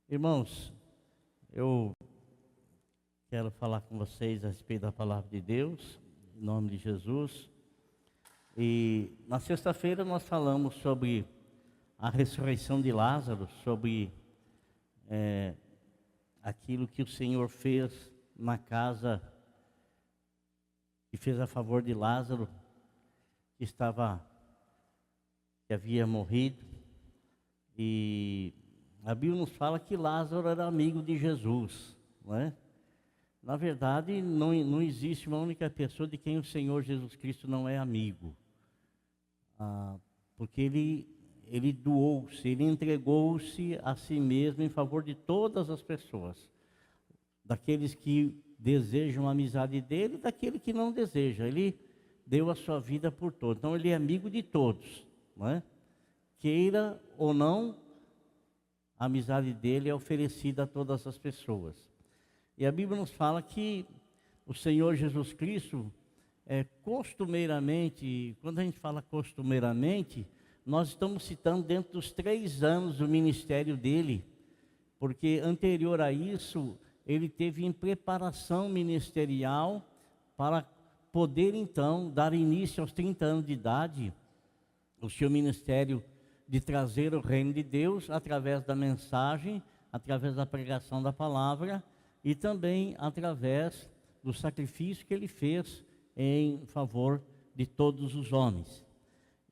Irmãos, eu quero falar com vocês a respeito da palavra de Deus, em nome de Jesus. E na sexta-feira nós falamos sobre a ressurreição de Lázaro, sobre aquilo que o Senhor fez na casa, que fez a favor de Lázaro, que havia morrido. E a Bíblia nos fala que Lázaro era amigo de Jesus, não é? Na verdade, não existe uma única pessoa de quem o Senhor Jesus Cristo não é amigo. Porque ele doou-se, ele entregou-se a si mesmo em favor de todas as pessoas. Daqueles que desejam a amizade dele e daquele que não deseja. Ele deu a sua vida por todos. Então ele é amigo de todos, não é? Queira ou não, a amizade dele é oferecida a todas as pessoas. E a Bíblia nos fala que o Senhor Jesus Cristo, costumeiramente, quando a gente fala costumeiramente, nós estamos citando dentro dos 3 anos do ministério dele, porque anterior a isso, ele teve em preparação ministerial para poder então dar início aos 30 anos de idade, o seu ministério de trazer o reino de Deus através da mensagem, através da pregação da palavra e também através do sacrifício que ele fez em favor de todos os homens.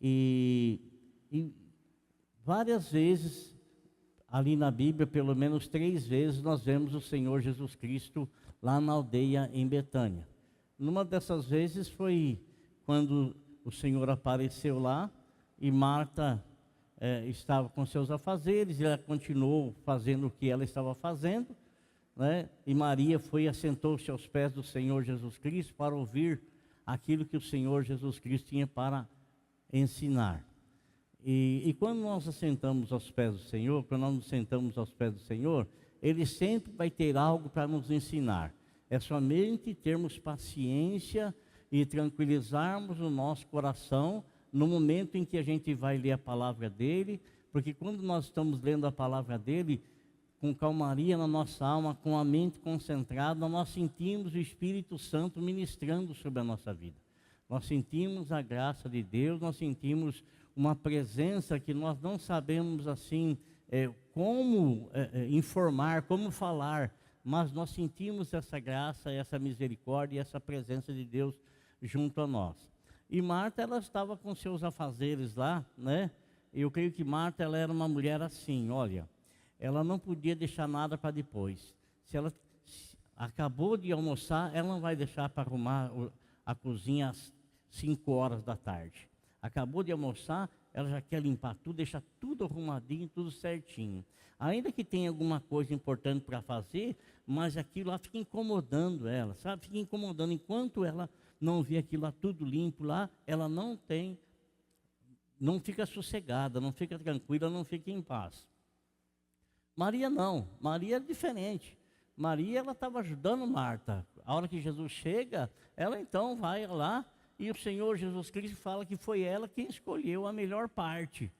E várias vezes, ali na Bíblia, pelo menos 3 vezes, nós vemos o Senhor Jesus Cristo lá na aldeia em Betânia. Numa dessas vezes foi quando o Senhor apareceu lá e Marta estava com seus afazeres, e ela continuou fazendo o que ela estava fazendo, né? E Maria foi e assentou-se aos pés do Senhor Jesus Cristo para ouvir aquilo que o Senhor Jesus Cristo tinha para ensinar. E quando nós assentamos aos pés do Senhor, quando nós nos sentamos aos pés do Senhor, Ele sempre vai ter algo para nos ensinar. É somente termos paciência e tranquilizarmos o nosso coração no momento em que a gente vai ler a palavra dEle, porque quando nós estamos lendo a palavra dEle, com calmaria na nossa alma, com a mente concentrada, nós sentimos o Espírito Santo ministrando sobre a nossa vida. Nós sentimos a graça de Deus, nós sentimos uma presença que nós não sabemos assim como informar, como falar, mas nós sentimos essa graça, essa misericórdia e essa presença de Deus junto a nós. E Marta, ela estava com seus afazeres lá, né? Eu creio que Marta, ela era uma mulher assim, olha, ela não podia deixar nada para depois. Se ela acabou de almoçar, ela não vai deixar para arrumar a cozinha às 5 horas da tarde. Acabou de almoçar, ela já quer limpar tudo, deixar tudo arrumadinho, tudo certinho. Ainda que tenha alguma coisa importante para fazer, mas aquilo lá fica incomodando ela, sabe? Fica incomodando. Enquanto ela não vê aquilo lá tudo limpo lá, ela não fica sossegada, não fica tranquila, não fica em paz. Maria não, Maria é diferente. Maria, ela estava ajudando Marta. A hora que Jesus chega, ela então vai lá e o Senhor Jesus Cristo fala que foi ela quem escolheu a melhor parte,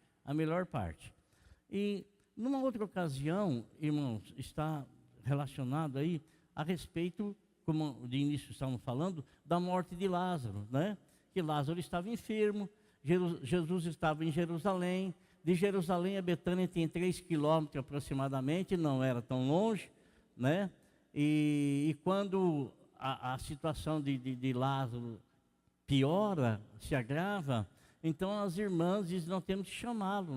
E numa outra ocasião, irmãos, está relacionado aí a respeito, como de início estamos falando, da morte de Lázaro, né? Que Lázaro estava enfermo, Jesus estava em Jerusalém, de Jerusalém a Betânia tem 3 quilômetros aproximadamente, não era tão longe, né? E quando a situação de Lázaro piora, se agrava, então as irmãs dizem, nós temos que chamá-lo,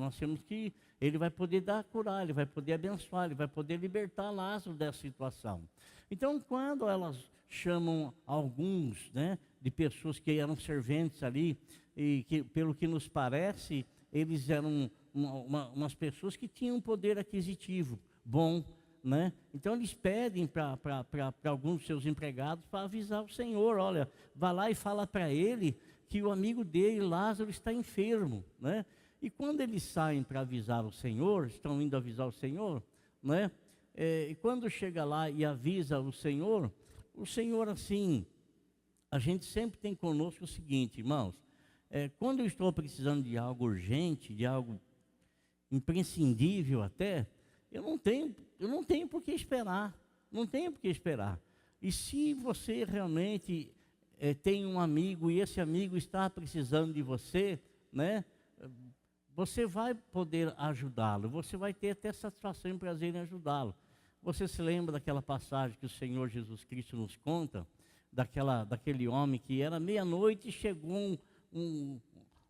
ele vai poder curar, ele vai poder abençoar, ele vai poder libertar Lázaro dessa situação. Então, quando elas chamam alguns, né, de pessoas que eram serventes ali, e que, pelo que nos parece, eles eram umas pessoas que tinham um poder aquisitivo bom, né? Então eles pedem para alguns dos seus empregados para avisar o Senhor, olha, vá lá e fala para ele que o amigo dele, Lázaro, está enfermo, né? E quando eles saem para avisar o Senhor, estão indo avisar o Senhor, né? E quando chega lá e avisa o Senhor assim, a gente sempre tem conosco o seguinte, irmãos, quando eu estou precisando de algo urgente, de algo imprescindível até, eu não tenho eu não tenho por que esperar, não tenho por que esperar. E se você realmente tem um amigo e esse amigo está precisando de você, né? Você vai poder ajudá-lo, você vai ter até satisfação e prazer em ajudá-lo. Você se lembra daquela passagem que o Senhor Jesus Cristo nos conta, daquele homem que era meia-noite e chegou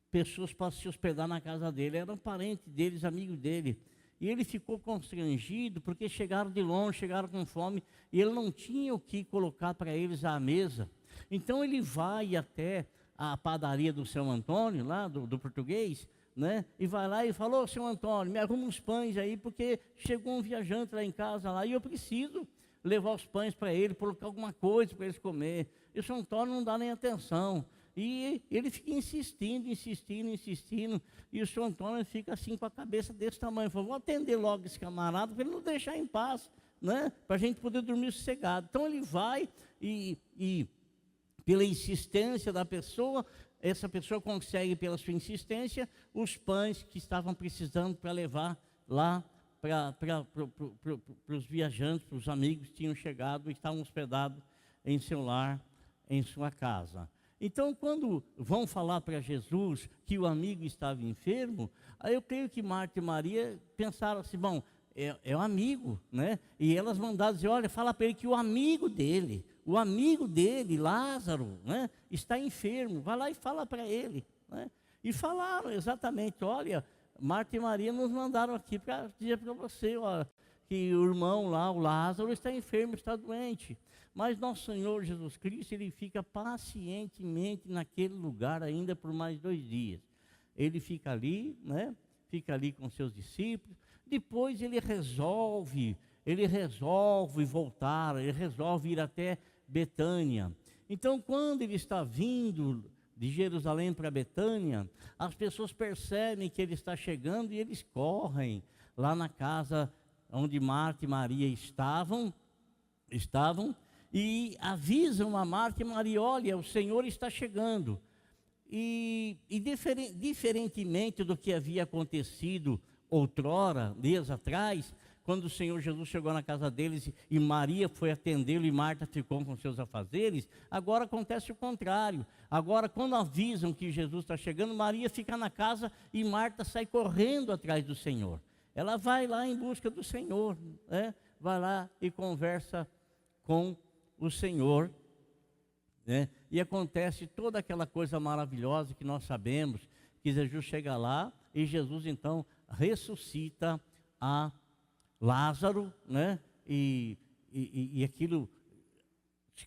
pessoas para se hospedar na casa dele, eram parentes deles, amigos dele. E ele ficou constrangido porque chegaram de longe, chegaram com fome, e ele não tinha o que colocar para eles à mesa. Então ele vai até a padaria do seu Antônio, lá do português, né? E vai lá e falou: ô, seu Antônio, me arruma uns pães aí, porque chegou um viajante lá em casa lá, e eu preciso levar os pães para ele, colocar alguma coisa para eles comer. E o seu Antônio não dá nem atenção. E ele fica insistindo, e o seu Antônio fica assim com a cabeça desse tamanho. Falou: vou atender logo esse camarada para ele não deixar em paz, né? Para a gente poder dormir sossegado. Então ele vai e pela insistência da pessoa, essa pessoa consegue, pela sua insistência, os pães que estavam precisando para levar lá para os viajantes, para os amigos que tinham chegado e estavam hospedados em seu lar, em sua casa. Então, quando vão falar para Jesus que o amigo estava enfermo, aí eu creio que Marta e Maria pensaram assim: bom, é um amigo, né? E elas mandaram dizer: olha, fala para ele que o amigo dele, Lázaro, né, está enfermo, vai lá e fala para ele, né? E falaram exatamente: olha, Marta e Maria nos mandaram aqui para dizer para você, ó, que o irmão lá, o Lázaro, está enfermo, está doente. Mas nosso Senhor Jesus Cristo, ele fica pacientemente naquele lugar ainda por mais 2 dias. Ele fica ali, né? Fica ali com seus discípulos. Depois ele resolve voltar, ele resolve ir até Betânia. Então, quando ele está vindo de Jerusalém para Betânia, as pessoas percebem que ele está chegando e eles correm lá na casa onde Marta e Maria estavam e avisam a Marta e Maria: olha, o Senhor está chegando. E diferentemente do que havia acontecido outrora, dias atrás, quando o Senhor Jesus chegou na casa deles e Maria foi atendê-lo e Marta ficou com seus afazeres, agora acontece o contrário. Agora, quando avisam que Jesus está chegando, Maria fica na casa e Marta sai correndo atrás do Senhor. Ela vai lá em busca do Senhor, né? Vai lá e conversa com o Senhor, né? E acontece toda aquela coisa maravilhosa que nós sabemos, que Jesus chega lá e Jesus então ressuscita a Lázaro, né? E aquilo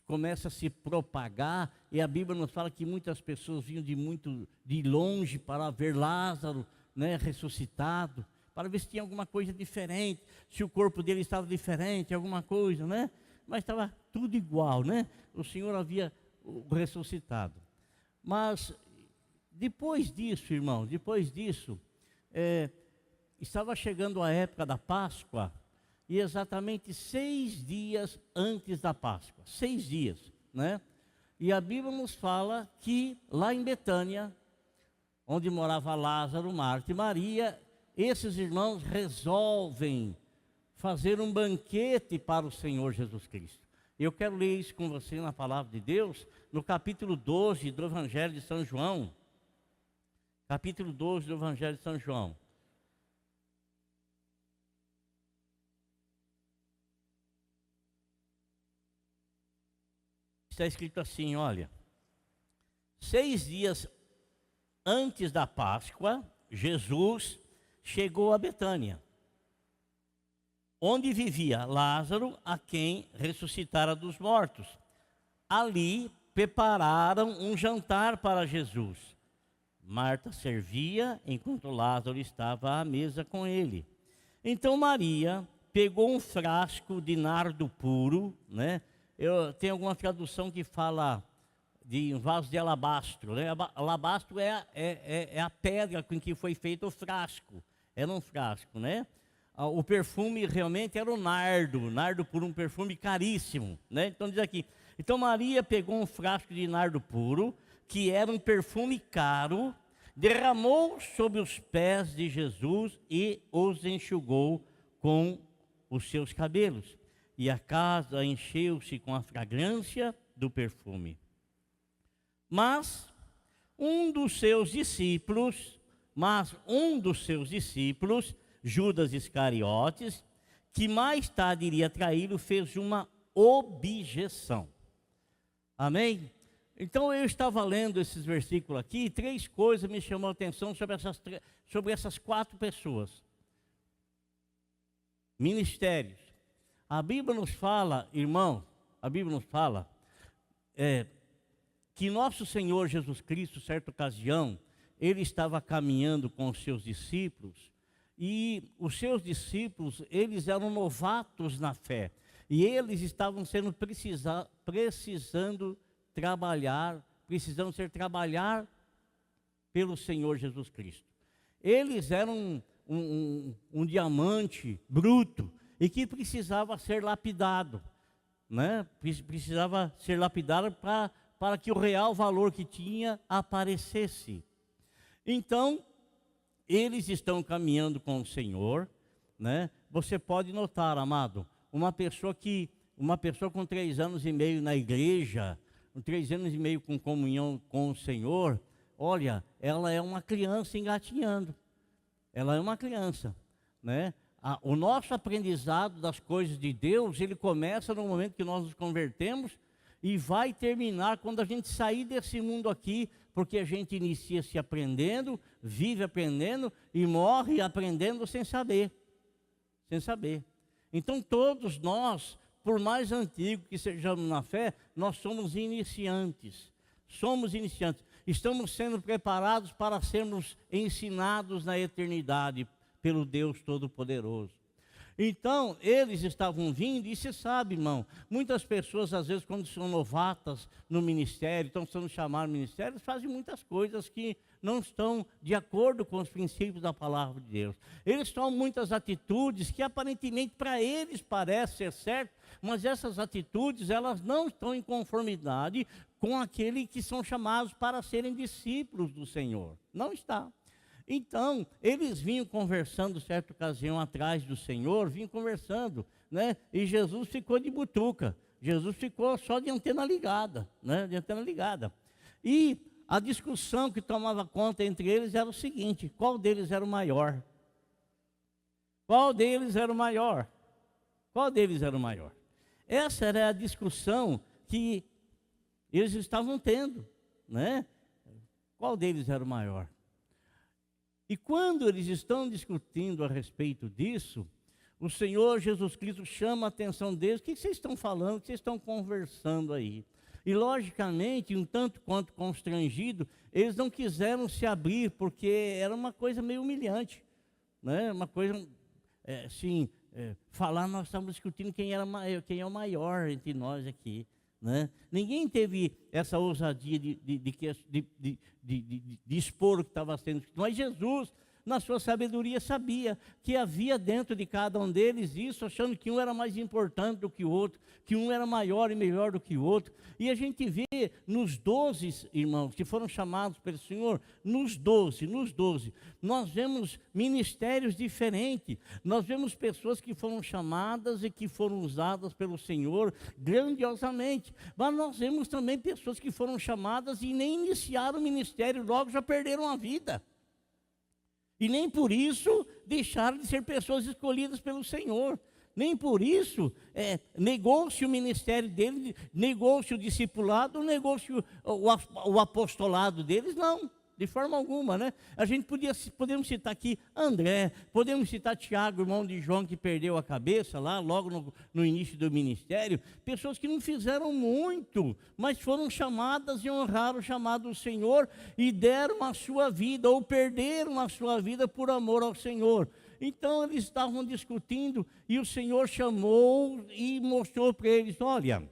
começa a se propagar, e a Bíblia nos fala que muitas pessoas vinham de longe para ver Lázaro, né, ressuscitado, para ver se tinha alguma coisa diferente, se o corpo dele estava diferente, alguma coisa, né? Mas estava tudo igual, né? O Senhor havia ressuscitado. Mas depois disso, irmão, estava chegando a época da Páscoa, e exatamente 6 dias antes da Páscoa, 6 dias, né? E a Bíblia nos fala que lá em Betânia, onde morava Lázaro, Marta e Maria, esses irmãos resolvem fazer um banquete para o Senhor Jesus Cristo. Eu quero ler isso com você na palavra de Deus, no capítulo 12 do Evangelho de São João. Capítulo 12 do Evangelho de São João. Está escrito assim, olha: 6 dias antes da Páscoa, Jesus chegou a Betânia, onde vivia Lázaro, a quem ressuscitara dos mortos. Ali prepararam um jantar para Jesus. Marta servia, enquanto Lázaro estava à mesa com ele. Então Maria pegou um frasco de nardo puro, né? Tem alguma tradução que fala de um vaso de alabastro, né? Alabastro é a pedra com que foi feito o frasco. Era um frasco, né? O perfume realmente era o nardo puro, um perfume caríssimo, né? Então diz aqui: então Maria pegou um frasco de nardo puro, que era um perfume caro, derramou sobre os pés de Jesus e os enxugou com os seus cabelos, e a casa encheu-se com a fragrância do perfume. Mas um dos seus discípulos, Judas Iscariotes, que mais tarde iria traí-lo, fez uma objeção. Amém? Então eu estava lendo esses versículos aqui, e 3 coisas me chamou a atenção sobre essas 4 pessoas. Ministérios. A Bíblia nos fala, irmão, que nosso Senhor Jesus Cristo, certa ocasião, ele estava caminhando com os seus discípulos, e os seus discípulos, eles eram novatos na fé, e eles estavam sendo precisando trabalhar pelo Senhor Jesus Cristo. Eles eram um diamante bruto e que precisava ser lapidado, né? Precisava ser lapidado para que o real valor que tinha aparecesse. Então, eles estão caminhando com o Senhor, né? Você pode notar, amado, uma pessoa com 3 anos e meio na igreja, 3 anos e meio com comunhão com o Senhor, olha, ela é uma criança engatinhando. Ela é uma criança, né? O nosso aprendizado das coisas de Deus, ele começa no momento que nós nos convertemos e vai terminar quando a gente sair desse mundo aqui, porque a gente inicia se aprendendo, vive aprendendo e morre aprendendo sem saber. Então todos nós, por mais antigos que sejamos na fé, nós somos iniciantes. Estamos sendo preparados para sermos ensinados na eternidade pelo Deus Todo-Poderoso. Então, eles estavam vindo, e você sabe, irmão, muitas pessoas, às vezes, quando são novatas no ministério, estão sendo chamadas no ministério, fazem muitas coisas que não estão de acordo com os princípios da palavra de Deus. Eles tomam muitas atitudes que, aparentemente, para eles parece ser certo, mas essas atitudes, elas não estão em conformidade com aquele que são chamados para serem discípulos do Senhor. Não está. Então, eles vinham conversando, certa ocasião, atrás do Senhor, vinham conversando, né? E Jesus ficou de butuca. Jesus ficou só de antena ligada, né? De antena ligada. E a discussão que tomava conta entre eles era o seguinte: qual deles era o maior? Qual deles era o maior? Qual deles era o maior? Essa era a discussão que eles estavam tendo, né? Qual deles era o maior? E quando eles estão discutindo a respeito disso, o Senhor Jesus Cristo chama a atenção deles. O que vocês estão falando? O que vocês estão conversando aí? E logicamente, um tanto quanto constrangido, eles não quiseram se abrir, porque era uma coisa meio humilhante, né? Uma coisa, falar, nós estamos discutindo quem é o maior entre nós aqui. Né? Ninguém teve essa ousadia de expor o que estava sendo escrito, mas Jesus, na sua sabedoria, sabia que havia dentro de cada um deles isso, achando que um era mais importante do que o outro, que um era maior e melhor do que o outro. E a gente vê nos 12 irmãos que foram chamados pelo Senhor, nos 12, nós vemos ministérios diferentes, nós vemos pessoas que foram chamadas e que foram usadas pelo Senhor grandiosamente, mas nós vemos também pessoas que foram chamadas e nem iniciaram o ministério, logo já perderam a vida. E nem por isso deixaram de ser pessoas escolhidas pelo Senhor. Nem por isso negou-se o ministério deles, negou-se o discipulado, negou-se o apostolado deles, não. De forma alguma, né? A gente podemos citar aqui André, podemos citar Tiago, irmão de João, que perdeu a cabeça lá, logo no início do ministério. Pessoas que não fizeram muito, mas foram chamadas e honraram o chamado do Senhor e deram a sua vida, ou perderam a sua vida por amor ao Senhor. Então eles estavam discutindo e o Senhor chamou e mostrou para eles: olha,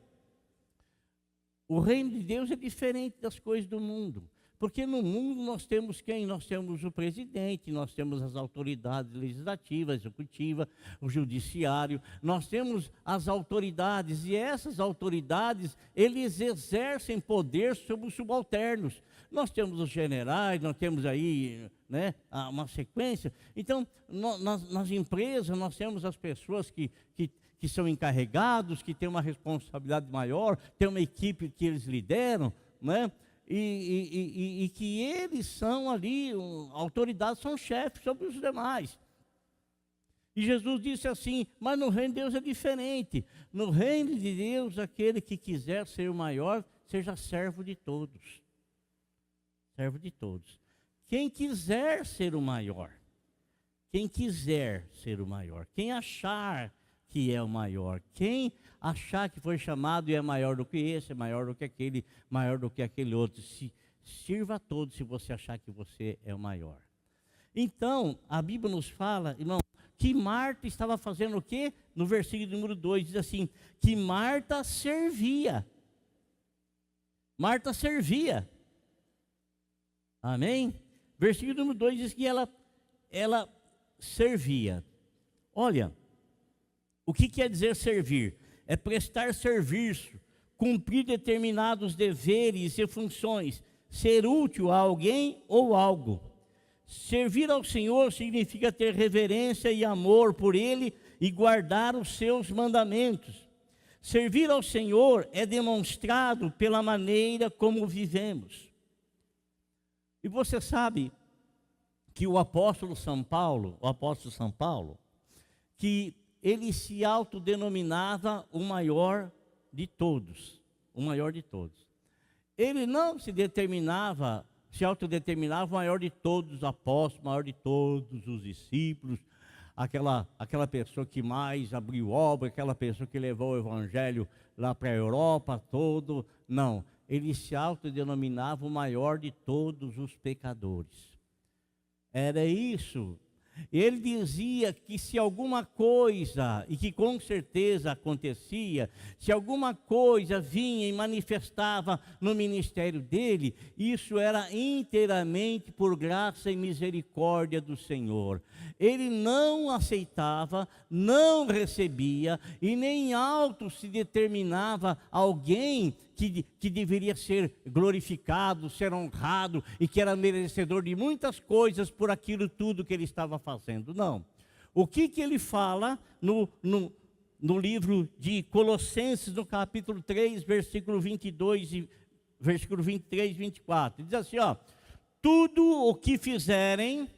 o reino de Deus é diferente das coisas do mundo. Porque no mundo nós temos quem? Nós temos o presidente, nós temos as autoridades legislativas, executivas, o judiciário, nós temos as autoridades, e essas autoridades, eles exercem poder sobre os subalternos. Nós temos os generais, nós temos aí, né, uma sequência. Então, nas empresas, nós temos as pessoas que são encarregados, que têm uma responsabilidade maior, tem uma equipe que eles lideram, né? E que eles são ali, autoridades, são chefes sobre os demais. E Jesus disse assim, mas no reino de Deus é diferente. No reino de Deus, aquele que quiser ser o maior, seja servo de todos. Servo de todos. Quem quiser ser o maior, quem quiser ser o maior, quem achar que é o maior, quem achar que foi chamado e é maior do que esse, é maior do que aquele, maior do que aquele outro, sirva a todos se você achar que você é o maior. Então, a Bíblia nos fala, irmão, que Marta estava fazendo o quê? No versículo número 2, diz assim, que Marta servia. Marta servia. Amém? Versículo número 2 diz que ela servia. Olha, o que quer dizer servir? É prestar serviço, cumprir determinados deveres e funções, ser útil a alguém ou algo. Servir ao Senhor significa ter reverência e amor por Ele e guardar os seus mandamentos. Servir ao Senhor é demonstrado pela maneira como vivemos. E você sabe que o apóstolo São Paulo, que ele se autodenominava o maior de todos, o maior de todos. Ele não se autodeterminava o maior de todos os apóstolos, o maior de todos os discípulos, aquela pessoa que mais abriu obra, aquela pessoa que levou o evangelho lá para a Europa todo. Não, ele se autodenominava o maior de todos os pecadores. Era isso. Ele dizia que se alguma coisa, e que com certeza acontecia, se alguma coisa vinha e manifestava no ministério dele, isso era inteiramente por graça e misericórdia do Senhor. Ele não aceitava, não recebia, e nem alto se determinava alguém que deveria ser glorificado, ser honrado e que era merecedor de muitas coisas por aquilo tudo que ele estava fazendo. Não. O que ele fala no livro de Colossenses, no capítulo 3, versículo 22 e versículo 23 e 24. Diz assim, ó, tudo o que fizerem,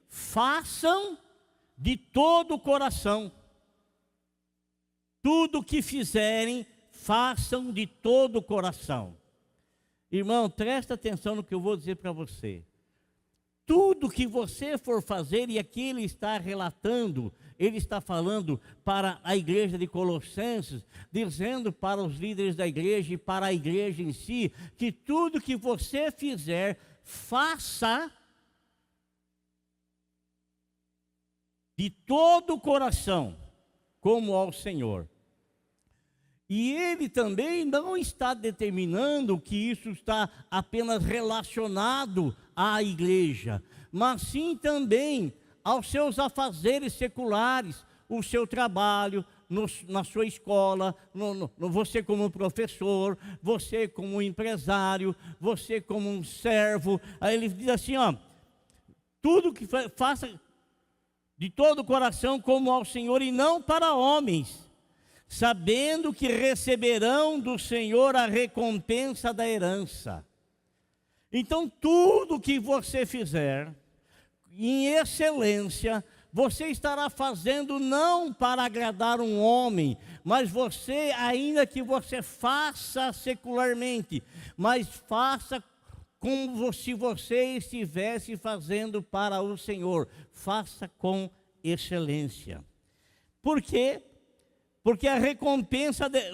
façam de todo o coração. Tudo o que fizerem, façam de todo o coração. Irmão, presta atenção no que eu vou dizer para você. Tudo que você for fazer, e aqui ele está relatando, ele está falando para a igreja de Colossenses, dizendo para os líderes da igreja e para a igreja em si, que tudo que você fizer, faça de todo o coração, como ao Senhor. E ele também não está determinando que isso está apenas relacionado à igreja, mas sim também aos seus afazeres seculares, o seu trabalho, na sua escola, você como professor, você como empresário, você como um servo. Aí ele diz assim, ó, tudo que faça de todo o coração como ao Senhor e não para homens, sabendo que receberão do Senhor a recompensa da herança. Então tudo que você fizer, em excelência, você estará fazendo não para agradar um homem, mas você, ainda que você faça secularmente, mas faça como se você estivesse fazendo para o Senhor. Faça com excelência. Por quê? Porque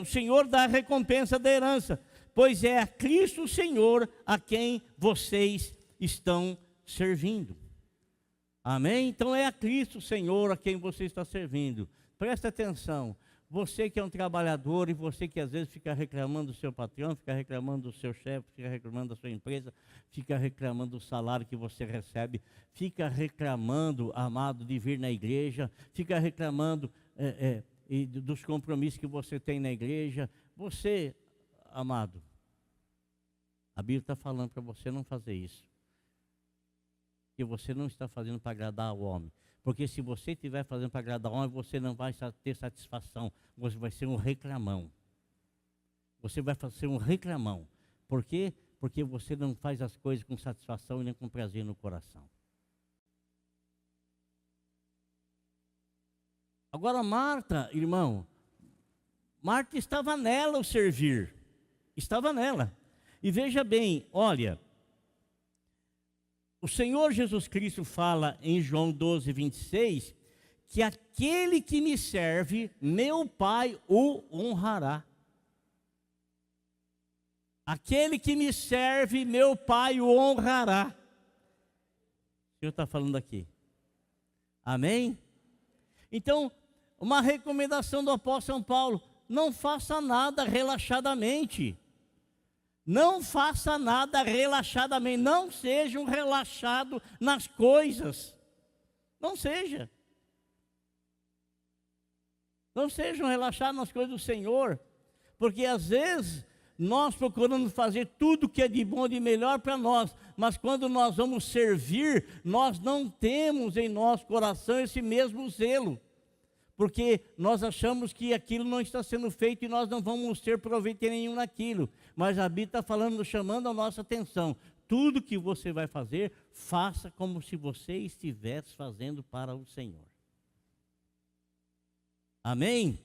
o Senhor dá a recompensa da herança, pois é a Cristo Senhor a quem vocês estão servindo. Amém? Então é a Cristo Senhor a quem você está servindo. Presta atenção. você que é um trabalhador e você que às vezes fica reclamando do seu patrão, fica reclamando do seu chefe, fica reclamando da sua empresa, fica reclamando do salário que você recebe, fica reclamando, amado, de vir na igreja, fica reclamando e dos compromissos que você tem na igreja. Você, amado, a Bíblia está falando para você não fazer isso. Que você não está fazendo para agradar ao homem. Porque se você estiver fazendo para agradar ao homem, você não vai ter satisfação. Você vai ser um reclamão. Você vai ser um reclamão. Por quê? Porque você não faz as coisas com satisfação e nem com prazer no coração. Agora Marta, irmão, Marta estava nela o servir. Estava nela. E veja bem, olha, o Senhor Jesus Cristo fala em João 12, 26, que aquele que me serve, meu Pai o honrará. Aquele que me serve, meu Pai o honrará. O Senhor está falando aqui. Amém? Então, uma recomendação do apóstolo São Paulo: não faça nada relaxadamente. Não faça nada relaxadamente. Não seja um relaxado nas coisas. Não seja. Não seja um relaxado nas coisas do Senhor. Porque às vezes nós procuramos fazer tudo que é de bom e de melhor para nós. Mas quando nós vamos servir, nós não temos em nosso coração esse mesmo zelo. Porque nós achamos que aquilo não está sendo feito e nós não vamos ter proveito nenhum naquilo. Mas a Bíblia está falando, chamando a nossa atenção. Tudo que você vai fazer, faça como se você estivesse fazendo para o Senhor. Amém?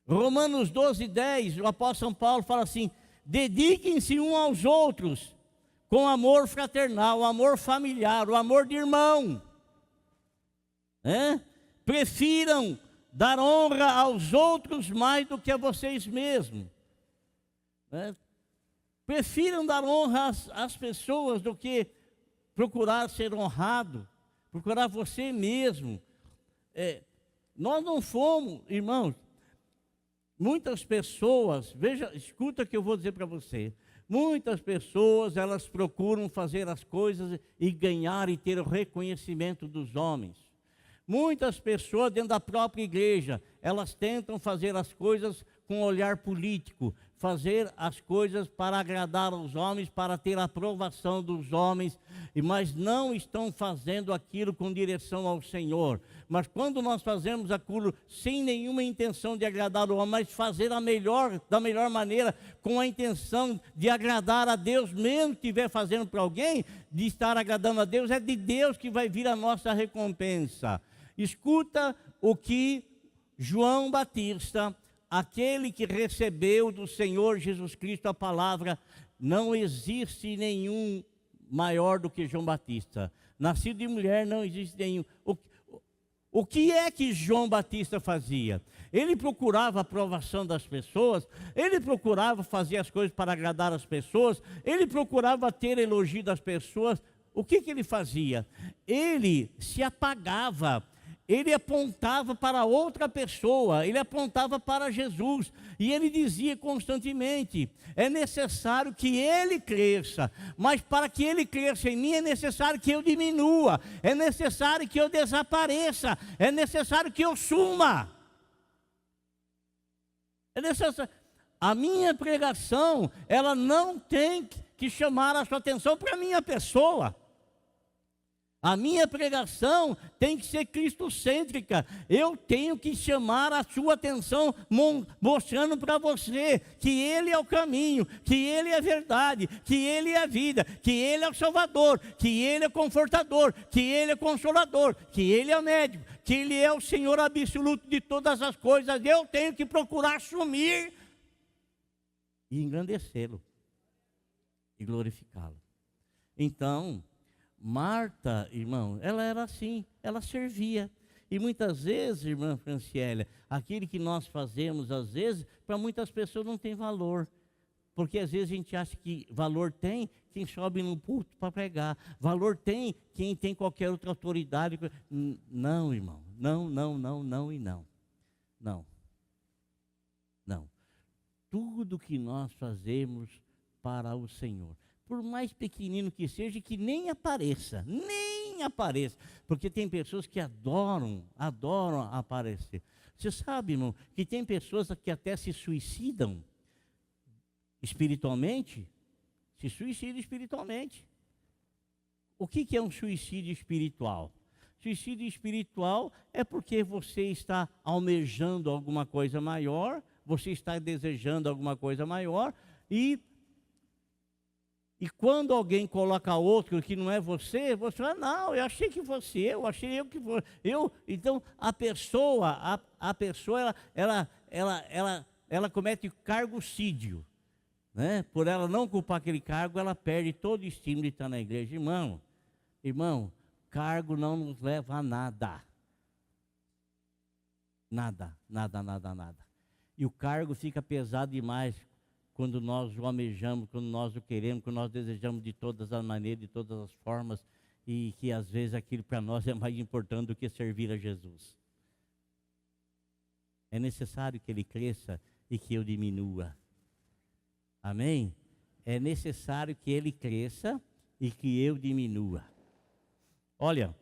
Romanos 12, 10, o apóstolo São Paulo fala assim: dediquem-se uns aos outros com amor fraternal, amor familiar, o amor de irmão. Prefiram dar honra aos outros mais do que a vocês mesmos. Prefiram dar honra às pessoas do que procurar ser honrado, procurar você mesmo. Nós não fomos, irmãos, muitas pessoas, veja, escuta o que eu vou dizer para você. Muitas pessoas, elas procuram fazer as coisas e ganhar e ter o reconhecimento dos homens. Muitas pessoas dentro da própria igreja, elas tentam fazer as coisas com olhar político, fazer as coisas para agradar aos homens, para ter a aprovação dos homens, mas não estão fazendo aquilo com direção ao Senhor. Mas quando nós fazemos aquilo sem nenhuma intenção de agradar o homem, mas fazer da melhor maneira, com a intenção de agradar a Deus, mesmo que estiver fazendo para alguém, de estar agradando a Deus, é de Deus que vai vir a nossa recompensa. Escuta o que João Batista, aquele que recebeu do Senhor Jesus Cristo a palavra, não existe nenhum maior do que João Batista. Nascido de mulher, não existe nenhum. O que é que João Batista fazia? Ele procurava a aprovação das pessoas, ele procurava fazer as coisas para agradar as pessoas, ele procurava ter elogio das pessoas. O que ele fazia? Ele se apagava. Ele apontava para outra pessoa, ele apontava para Jesus, e ele dizia constantemente: é necessário que ele cresça, mas para que ele cresça em mim é necessário que eu diminua, é necessário que eu desapareça, é necessário que eu suma. É necessário. A minha pregação, ela não tem que chamar a sua atenção para a minha pessoa. A minha pregação tem que ser cristocêntrica. Eu tenho que chamar a sua atenção, mostrando para você que Ele é o caminho, que Ele é a verdade, que Ele é a vida, que Ele é o Salvador, que Ele é o Confortador, que Ele é o Consolador, que Ele é o médico, que Ele é o Senhor absoluto de todas as coisas. Eu tenho que procurar assumir e engrandecê-lo e glorificá-lo. Então, Marta, irmão, ela era assim, ela servia. E muitas vezes, irmã Franciélia, aquilo que nós fazemos, às vezes, para muitas pessoas não tem valor. Porque às vezes a gente acha que valor tem quem sobe no púlpito para pregar. Valor tem quem tem qualquer outra autoridade. Não, irmão, não e não. Não. Não. Tudo que nós fazemos para o Senhor, por mais pequenino que seja, que nem apareça, porque tem pessoas que adoram aparecer. Você sabe, irmão, que tem pessoas que até se suicidam espiritualmente? Se suicida espiritualmente. O que é um suicídio espiritual? Suicídio espiritual é porque você está almejando alguma coisa maior, você está desejando alguma coisa maior, e quando alguém coloca outro que não é você, você fala, não, eu achei que fosse eu que fosse eu. Então a pessoa ela comete cargocídio, né? Por ela não ocupar aquele cargo, ela perde todo o estímulo de estar na igreja. Irmão, cargo não nos leva a nada. Nada. E o cargo fica pesado demais quando nós o almejamos, quando nós o queremos, quando nós desejamos de todas as maneiras, de todas as formas, e que às vezes aquilo para nós é mais importante do que servir a Jesus. É necessário que ele cresça e que eu diminua. Amém? É necessário que ele cresça e que eu diminua. Olha,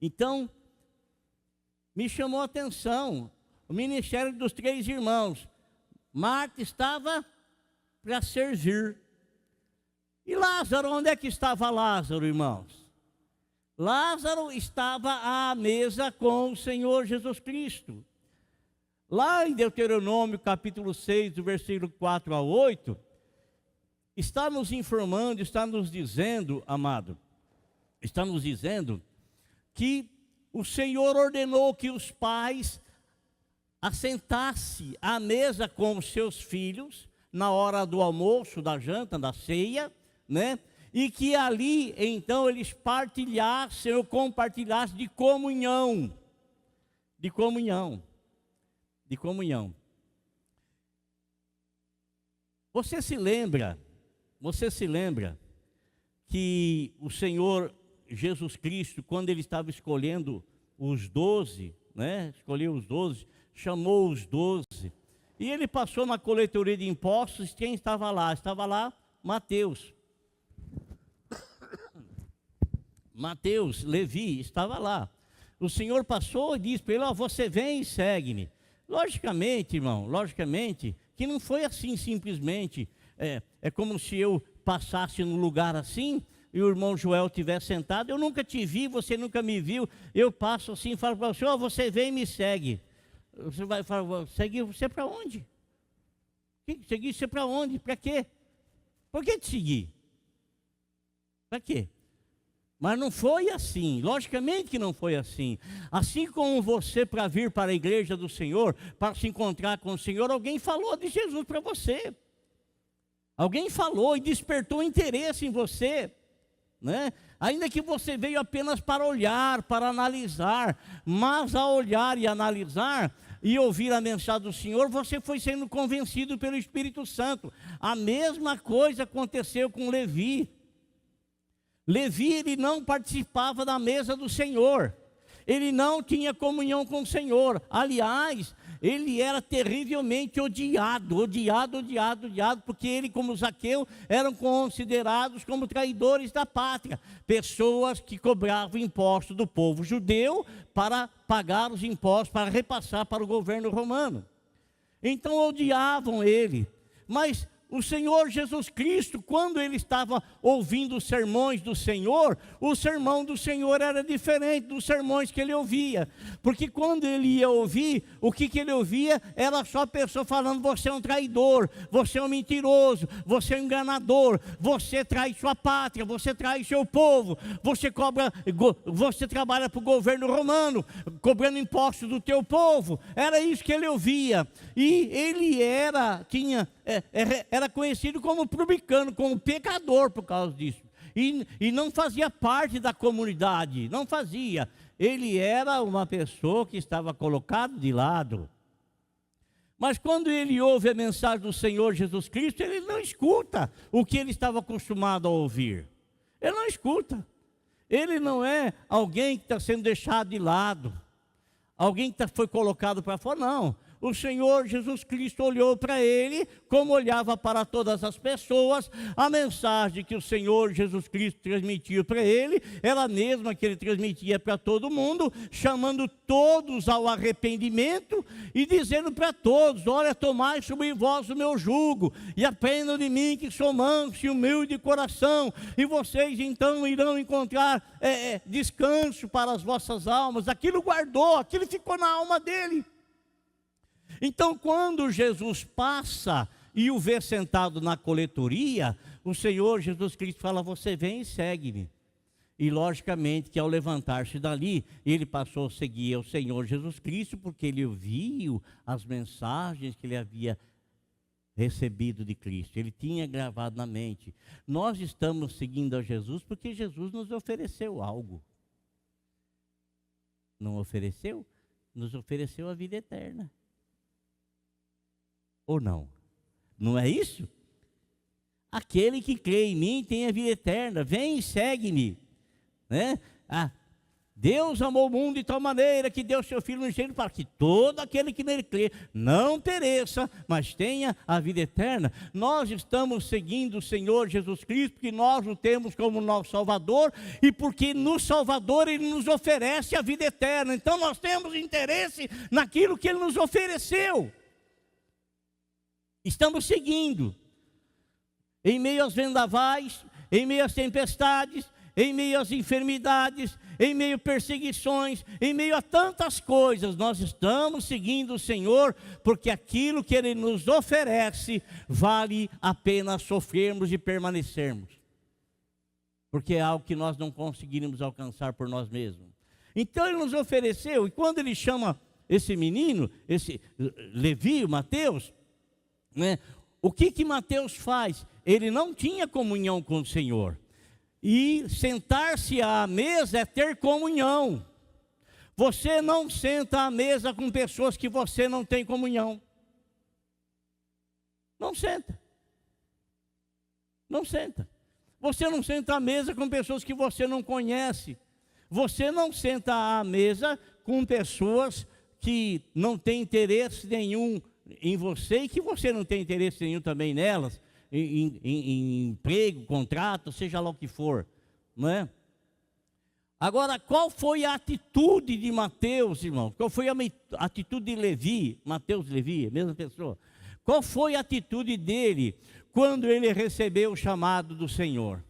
então, me chamou a atenção o ministério dos 3 irmãos. Marta estava para servir. E Lázaro, onde é que estava Lázaro, irmãos? Lázaro estava à mesa com o Senhor Jesus Cristo. Lá em Deuteronômio capítulo 6, do versículo 4 a 8, está nos informando, está nos dizendo, amado, está nos dizendo que o Senhor ordenou que os pais assentasse à mesa com os seus filhos, na hora do almoço, da janta, da ceia, né? E que ali, então, eles partilhassem ou compartilhassem de comunhão. Você se lembra que o Senhor Jesus Cristo, quando ele estava escolhendo os 12, né? Escolheu os 12, chamou os 12, e ele passou na coletoria de impostos. Quem estava lá? Estava lá Mateus, Levi, estava lá. O Senhor passou e disse para ele, você vem e segue-me. Logicamente, irmão, que não foi assim simplesmente, é como se eu passasse num lugar assim, e o irmão Joel estivesse sentado, eu nunca te vi, você nunca me viu, eu passo assim e falo para você, você vem e me segue. Você vai falar, seguir você para onde? Seguir você para onde? Para quê? Por que te seguir? Para quê? Mas não foi assim, logicamente que não foi assim. Assim como você, para vir para a igreja do Senhor, para se encontrar com o Senhor, alguém falou de Jesus para você. Alguém falou e despertou interesse em você, né? Ainda que você veio apenas para olhar, para analisar, mas ao olhar e analisar e ouvir a mensagem do Senhor, você foi sendo convencido pelo Espírito Santo. A mesma coisa aconteceu com Levi. Levi, ele não participava da mesa do Senhor, ele não tinha comunhão com o Senhor. Aliás, ele era terrivelmente odiado, porque ele, como Zaqueu, eram considerados como traidores da pátria, pessoas que cobravam impostos do povo judeu para pagar os impostos, para repassar para o governo romano. Então odiavam ele, mas o Senhor Jesus Cristo, quando ele estava ouvindo os sermões do Senhor, o sermão do Senhor era diferente dos sermões que ele ouvia. Porque quando ele ia ouvir, o que ele ouvia era só a pessoa falando, você é um traidor, você é um mentiroso, você é um enganador, você trai sua pátria, você trai seu povo, você trabalha para o governo romano, cobrando impostos do teu povo. Era isso que ele ouvia. E ele era conhecido como publicano, como pecador por causa disso. E não fazia parte da comunidade, não fazia. Ele era uma pessoa que estava colocado de lado. Mas quando ele ouve a mensagem do Senhor Jesus Cristo, ele não escuta o que ele estava acostumado a ouvir. Ele não escuta. Ele não é alguém que está sendo deixado de lado, alguém que foi colocado para fora, não. o Senhor Jesus Cristo olhou para ele, como olhava para todas as pessoas. A mensagem que o Senhor Jesus Cristo transmitiu para ele era a mesma que ele transmitia para todo mundo, chamando todos ao arrependimento e dizendo para todos: olha, tomai sobre vós o meu jugo e aprendam de mim, que sou manso e humilde de coração, e vocês então irão encontrar descanso para as vossas almas. Aquilo guardou, aquilo ficou na alma dele. Então, quando Jesus passa e o vê sentado na coletoria, o Senhor Jesus Cristo fala: você vem e segue-me. E logicamente que ao levantar-se dali, ele passou a seguir o Senhor Jesus Cristo, porque ele ouviu as mensagens que ele havia recebido de Cristo. Ele tinha gravado na mente. Nós estamos seguindo a Jesus porque Jesus nos ofereceu algo. Não ofereceu? Nos ofereceu a vida eterna. Ou não? Não é isso? Aquele que crê em mim tem a vida eterna. Vem e segue-me. Né? Deus amou o mundo de tal maneira que deu seu Filho unigênito para que todo aquele que nele crê não pereça, mas tenha a vida eterna. Nós estamos seguindo o Senhor Jesus Cristo porque nós o temos como nosso Salvador e porque no Salvador Ele nos oferece a vida eterna. Então nós temos interesse naquilo que Ele nos ofereceu. Estamos seguindo. Em meio aos vendavais, em meio às tempestades, em meio às enfermidades, em meio a perseguições, em meio a tantas coisas, nós estamos seguindo o Senhor, porque aquilo que Ele nos oferece, vale a pena sofrermos e permanecermos, porque é algo que nós não conseguiríamos alcançar por nós mesmos. Então Ele nos ofereceu, e quando Ele chama esse menino, esse Levi, o Mateus, né, o que Mateus faz? Ele não tinha comunhão com o Senhor. E sentar-se à mesa é ter comunhão. Você não senta à mesa com pessoas que você não tem comunhão. Não senta. Não senta. Você não senta à mesa com pessoas que você não conhece. Você não senta à mesa com pessoas que não têm interesse nenhum em você e que você não tem interesse nenhum também nelas. Em emprego, contrato, seja lá o que for, não é? Agora, qual foi a atitude de Mateus, irmão? Qual foi a atitude de Levi? Mateus e Levi, a mesma pessoa. Qual foi a atitude dele quando ele recebeu o chamado do Senhor?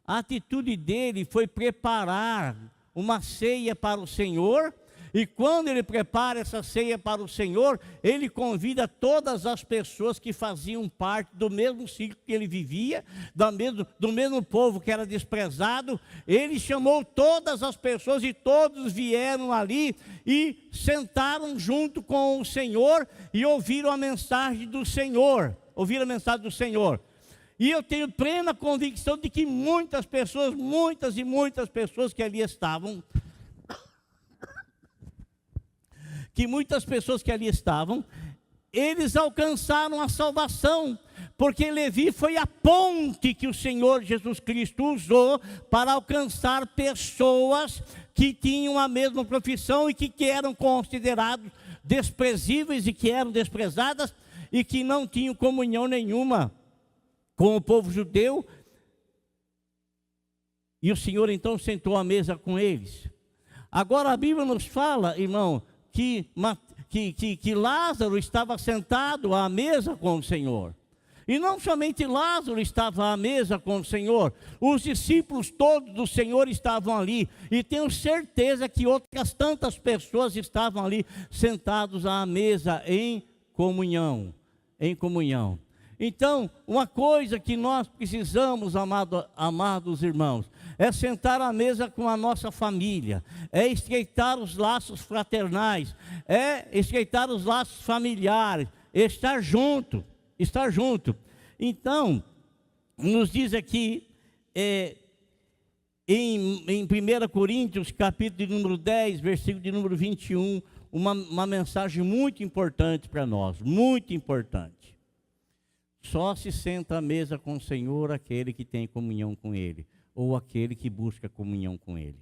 A atitude dele foi preparar uma ceia para o Senhor. E quando ele prepara essa ceia para o Senhor, ele convida todas as pessoas que faziam parte do mesmo ciclo que ele vivia, do mesmo povo que era desprezado. Ele chamou todas as pessoas e todos vieram ali e sentaram junto com o Senhor e ouviram a mensagem do Senhor. Ouviram a mensagem do Senhor. E eu tenho plena convicção de que muitas pessoas, muitas e muitas pessoas que ali estavam, eles alcançaram a salvação, porque Levi foi a ponte que o Senhor Jesus Cristo usou para alcançar pessoas que tinham a mesma profissão e que eram considerados desprezíveis e que eram desprezadas e que não tinham comunhão nenhuma com o povo judeu. E o Senhor então sentou à mesa com eles. Agora a Bíblia nos fala, irmão, que Lázaro estava sentado à mesa com o Senhor. E não somente Lázaro estava à mesa com o Senhor, os discípulos todos do Senhor estavam ali. E tenho certeza que outras tantas pessoas estavam ali sentados à mesa em comunhão. Então, uma coisa que nós precisamos, amados irmãos, é sentar à mesa com a nossa família, é estreitar os laços fraternais, é estreitar os laços familiares, estar junto. Então, nos diz aqui, em 1 Coríntios, capítulo de número 10, versículo de número 21, uma mensagem muito importante para nós, muito importante. Só se senta à mesa com o Senhor aquele que tem comunhão com Ele, ou aquele que busca comunhão com Ele.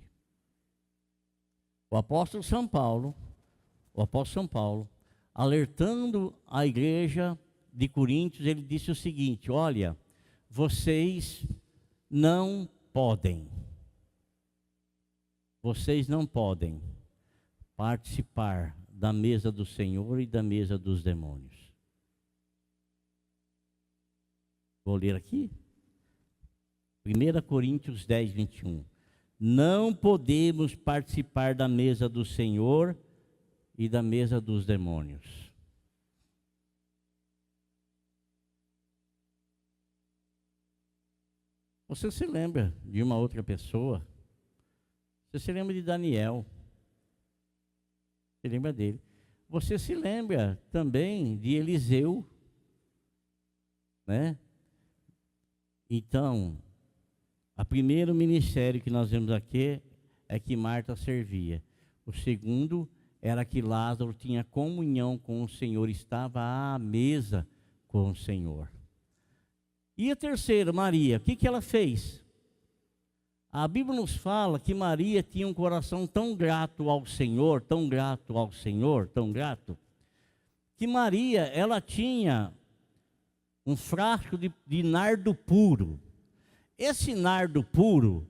O apóstolo São Paulo, alertando a igreja de Coríntios, ele disse o seguinte: olha, vocês não podem participar da mesa do Senhor e da mesa dos demônios. Vou ler aqui. 1 Coríntios 10, 21. Não podemos participar da mesa do Senhor e da mesa dos demônios. Você se lembra de uma outra pessoa? Você se lembra de Daniel? Você lembra dele? Você se lembra também de Eliseu, né? Então, o primeiro ministério que nós vemos aqui é que Marta servia. O segundo era que Lázaro tinha comunhão com o Senhor, estava à mesa com o Senhor. E a terceira, Maria, o que ela fez? A Bíblia nos fala que Maria tinha um coração tão grato ao Senhor, tão grato ao Senhor, tão grato, que Maria, ela tinha um frasco de nardo puro. Esse nardo puro,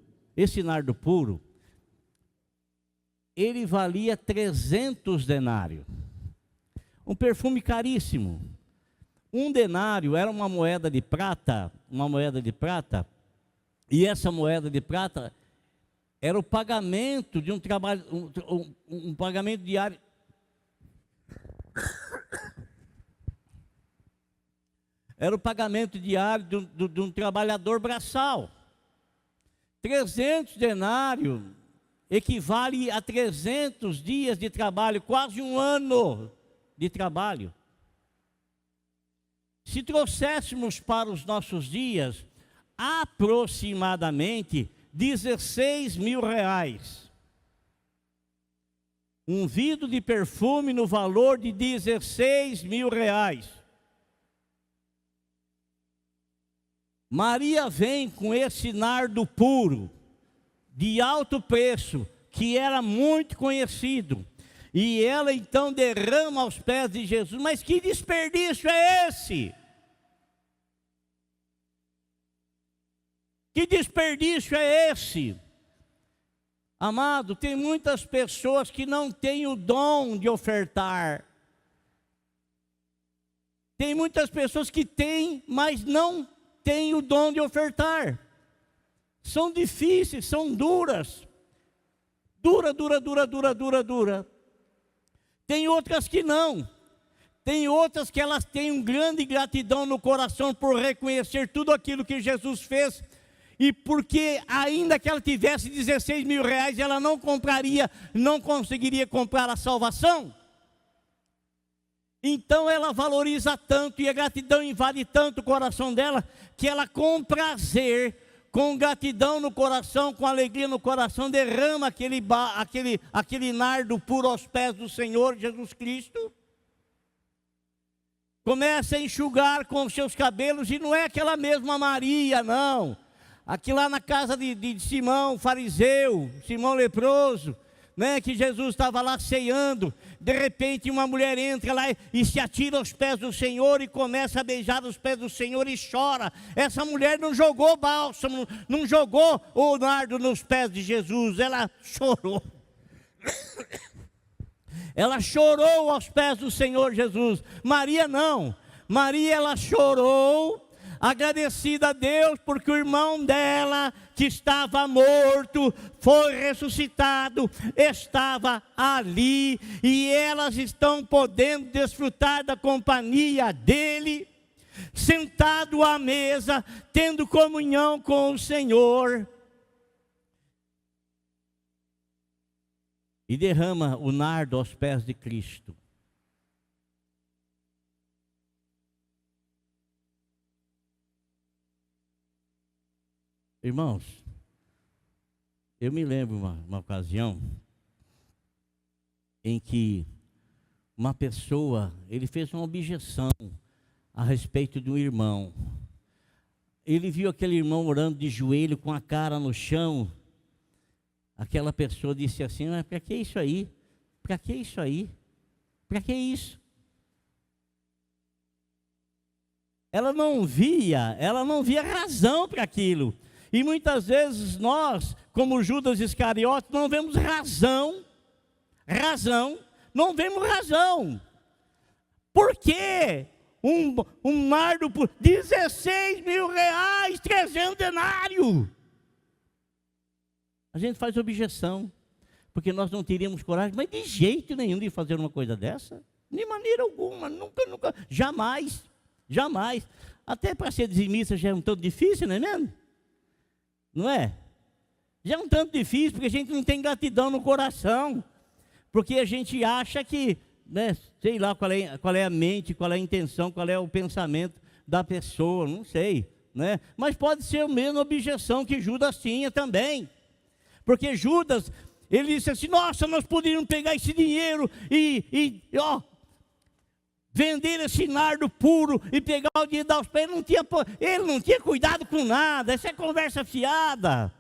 ele valia 300 denários. Um perfume caríssimo. Um denário era uma moeda de prata, e essa moeda de prata era o pagamento de um trabalho, um pagamento diário. Era o pagamento diário de um trabalhador braçal. 300 denários equivale a 300 dias de trabalho, quase um ano de trabalho. Se trouxéssemos para os nossos dias, aproximadamente 16 mil reais. Um vidro de perfume no valor de 16 mil reais. Maria vem com esse nardo puro, de alto preço, que era muito conhecido. E ela então derrama aos pés de Jesus. Mas que desperdício é esse? Que desperdício é esse? Amado, tem muitas pessoas que não têm o dom de ofertar. Tem muitas pessoas que têm, mas não têm o dom de ofertar. São difíceis, são duras. Dura. Tem outras que não. Tem outras que elas têm uma grande gratidão no coração por reconhecer tudo aquilo que Jesus fez. E porque ainda que ela tivesse 16 mil reais, ela não compraria, não conseguiria comprar a salvação. Então ela valoriza tanto e a gratidão invade tanto o coração dela, que ela com prazer, com gratidão no coração, com alegria no coração, derrama aquele nardo puro aos pés do Senhor Jesus Cristo. Começa a enxugar com os seus cabelos, e não é aquela mesma Maria, não. Aqui lá na casa de Simão, fariseu, Simão leproso, né, que Jesus estava lá ceando. De repente uma mulher entra lá e se atira aos pés do Senhor e começa a beijar os pés do Senhor e chora. Essa mulher não jogou bálsamo, não jogou o nardo nos pés de Jesus, ela chorou. Ela chorou aos pés do Senhor Jesus. Maria não. Maria, ela chorou, agradecida a Deus, porque o irmão dela, que estava morto, foi ressuscitado, estava ali, e elas estão podendo desfrutar da companhia dele, sentado à mesa, tendo comunhão com o Senhor. E derrama o nardo aos pés de Cristo. Irmãos, eu me lembro uma ocasião em que uma pessoa, ele fez uma objeção a respeito de um irmão. Ele viu aquele irmão orando de joelho com a cara no chão. Aquela pessoa disse assim: mas para que isso aí? Para que isso aí? Para que isso? ela não via razão para aquilo. E muitas vezes nós, como Judas Iscariote, não vemos razão, não vemos razão. Por quê? Um nardo por 16 mil reais, 300 denários. A gente faz objeção, porque nós não teríamos coragem, mas de jeito nenhum de fazer uma coisa dessa. De maneira alguma, nunca, jamais. Até para ser dizimista já é um tanto difícil, não é mesmo? Não é? Já é um tanto difícil, porque a gente não tem gratidão no coração. Porque a gente acha que, né, sei lá qual é a mente, qual é a intenção, qual é o pensamento da pessoa, não sei, né? Mas pode ser a mesma objeção que Judas tinha também. Porque Judas, ele disse assim, nossa, nós poderíamos pegar esse dinheiro e vender esse nardo puro e pegar o dinheiro e dar aos pés. Ele não tinha cuidado com nada, essa é conversa fiada.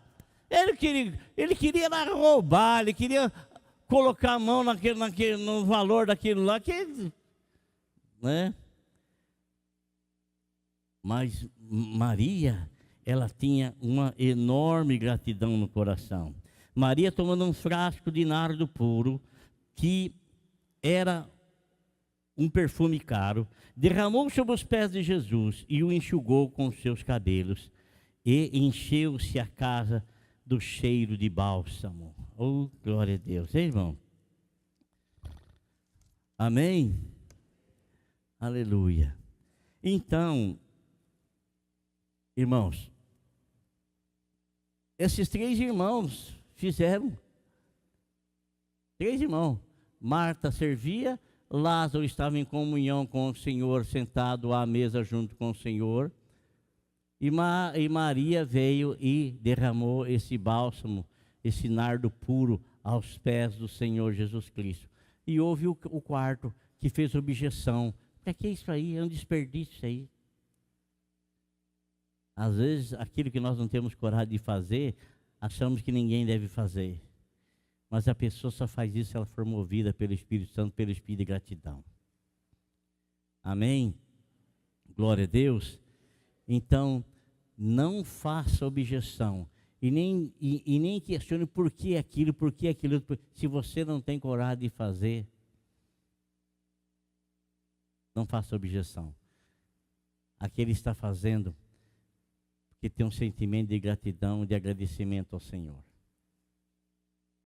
Ele queria lá roubar, ele queria colocar a mão no valor daquilo lá, né? Mas Maria, ela tinha uma enorme gratidão no coração. Maria, tomando um frasco de nardo puro, que era um perfume caro, derramou sobre os pés de Jesus e o enxugou com os seus cabelos, e encheu-se a casa do cheiro de bálsamo. Oh, glória a Deus, hein, irmão? Amém? Aleluia. Então, irmãos, esses 3 irmãos fizeram. 3 irmãos. Marta servia, Lázaro estava em comunhão com o Senhor, sentado à mesa junto com o Senhor. E Maria veio e derramou esse bálsamo, esse nardo puro, aos pés do Senhor Jesus Cristo. E houve o quarto que fez objeção. Para que isso aí? É um desperdício isso aí. Às vezes, aquilo que nós não temos coragem de fazer, achamos que ninguém deve fazer. Mas a pessoa só faz isso se ela for movida pelo Espírito Santo, pelo Espírito de gratidão. Amém? Glória a Deus. Então, não faça objeção. E nem questione por que aquilo. Se você não tem coragem de fazer, não faça objeção. Aquele está fazendo porque tem um sentimento de gratidão, de agradecimento ao Senhor.